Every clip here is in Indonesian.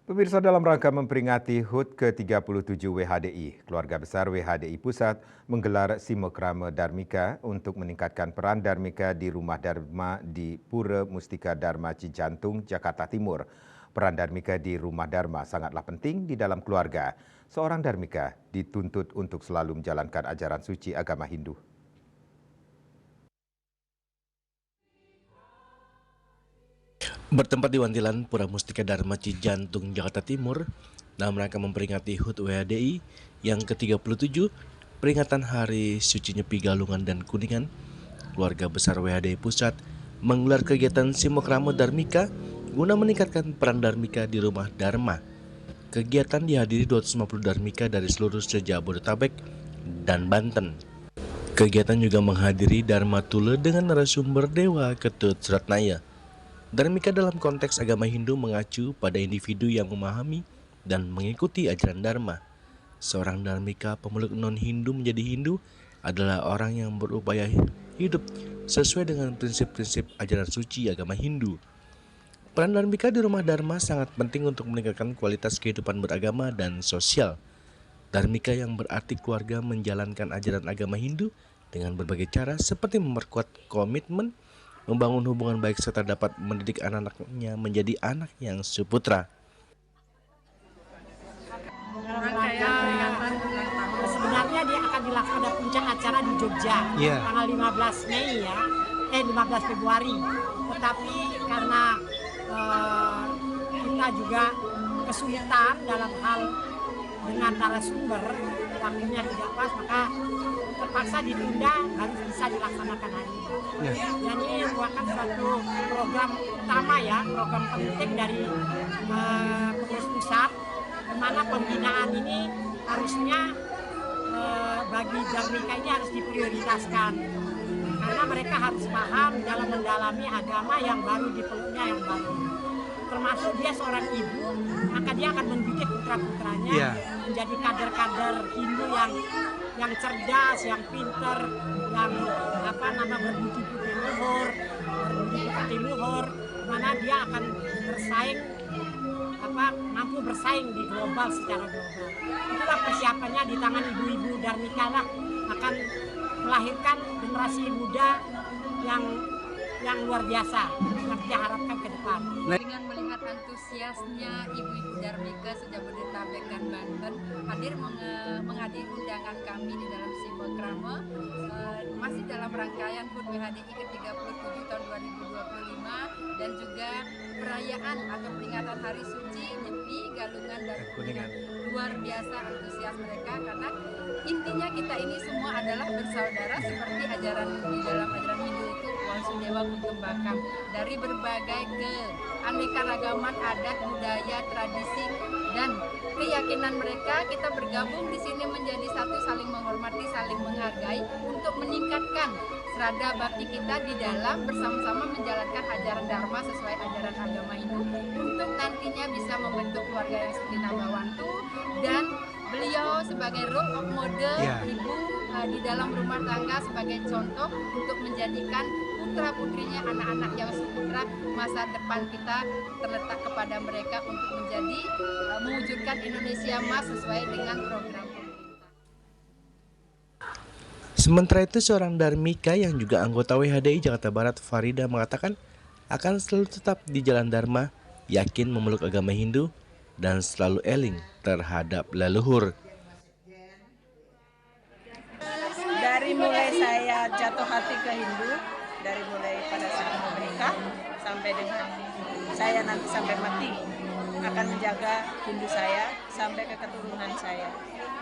Pemirsa, dalam rangka memperingati HUT ke-37 WHDI, keluarga besar WHDI Pusat menggelar Simokrama Dharmika untuk meningkatkan peran Dharmika di Rumah Dharma di Pura Mustika Dharma Cijantung, Jakarta Timur. Peran Dharmika di Rumah Dharma sangatlah penting di dalam keluarga. Seorang Dharmika dituntut untuk selalu menjalankan ajaran suci agama Hindu. Bertempat di Wantilan Pura Mustika Dharma Cijantung, Jakarta Timur, dalam rangka memperingati HUT WHDI yang ke-37, peringatan Hari Suci Nyepi Galungan dan Kuningan, keluarga besar WHDI Pusat menggelar kegiatan Simokrama Dharmika guna meningkatkan peran Dharmika di Rumah Dharma. Kegiatan dihadiri 250 Dharmika dari seluruh Jabodetabek dan Banten. Kegiatan juga menghadiri Dharma Tule dengan narasumber Dewa Ketut Suratnaya. Dharmika dalam konteks agama Hindu mengacu pada individu yang memahami dan mengikuti ajaran Dharma. Seorang Dharmika pemeluk non-Hindu menjadi Hindu adalah orang yang berupaya hidup sesuai dengan prinsip-prinsip ajaran suci agama Hindu. Peran Dharmika di Rumah Dharma sangat penting untuk meningkatkan kualitas kehidupan beragama dan sosial. Dharmika yang berarti keluarga menjalankan ajaran agama Hindu dengan berbagai cara seperti memperkuat komitmen, membangun hubungan baik serta dapat mendidik anak-anaknya menjadi anak yang suputra. Sebenarnya dia akan dilaksanakan puncak acara di Jogja tanggal 15 Mei ya, 15 Februari. Tetapi karena kita juga kesulitan dalam hal dengan narasumber, waktunya tidak pas, maka terpaksa ditunda, harus bisa dilaksanakan hari ini. Dan ini merupakan suatu program utama ya, program penting dari pengurus pusat, di mana pembinaan ini harusnya bagi Dharmika ini harus diprioritaskan. Karena mereka harus paham dalam mendalami agama yang baru dipeluknya yang baru. Termasuk dia seorang ibu, maka dia akan mendidik putra-putranya menjadi kader-kader Hindu yang cerdas, yang pinter, yang berbudi pekerti luhur, mana dia akan bersaing, mampu bersaing di global secara global. Itulah persiapannya di tangan ibu-ibu Dharmika lah, akan melahirkan generasi muda yang luar biasa yang kita harapkan ke depan. Dengan melihat antusiasnya ibu-ibu Dharmika se-Jabodetabek dan Banten hadir menghadiri undangan kami di dalam Simokrama masih dalam rangkaian HUT WHDI ke-37 tahun 2025 dan juga perayaan atau peringatan Hari Suci Nyepi Galungan dan Kuningan. Luar biasa antusias mereka karena intinya kita ini semua adalah bersaudara seperti ajaran di dalam ajaran Hindu itu Wasudewa Kutumbakam. Dari berbagai keanekaragaman adat, budaya, tradisi dan keyakinan mereka, kita bergabung di sini menjadi satu, saling menghormati, saling menghargai untuk meningkatkan serada bakti kita di dalam bersama-sama menjalankan ajaran Dharma sesuai ajaran agama Hindu untuk nantinya bisa membentuk keluarga yang sakinah mawaddah, dan beliau sebagai role model ibu di dalam rumah tangga sebagai contoh untuk menjadikan putra-putrinya, anak-anak yang suputra, masa depan kita terletak kepada mereka untuk menjadi mewujudkan Indonesia Emas sesuai dengan program pemerintah. Sementara itu, seorang Dharmika yang juga anggota WHDI Jakarta Barat, Farida, mengatakan akan selalu tetap di jalan Dharma, yakin memeluk agama Hindu, dan selalu eling terhadap leluhur. Dari mulai saya jatuh hati ke Hindu, dari mulai pada saat mau menikah sampai dengan saya nanti sampai mati akan menjaga Hindu saya sampai ke keturunan saya.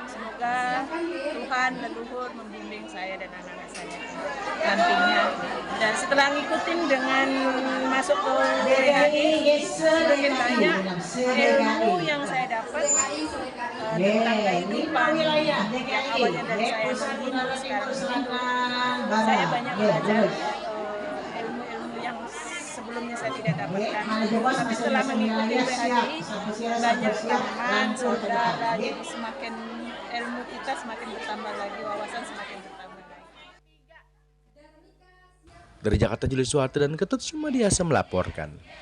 Semoga Tuhan leluhur membimbing saya dan anak-anak saya nantinya. Dan setelah ngikutin dengan masuk ke WHDI, semakin banyak ilmu yang saya dapat tentang kehidupan yang awalnya dari saya Hindu, sekarang saya banyak belajar ilmu-ilmu yang sebelumnya saya tidak dapatkan. Tapi setelah mengikuti WHDI, banyak teman, saudara, jadi semakin ilmu kita semakin bertambah lagi, wawasan semakin bertambah lagi. Dari Jakarta, Julius Suharto dan Ketut Sumadiasa melaporkan.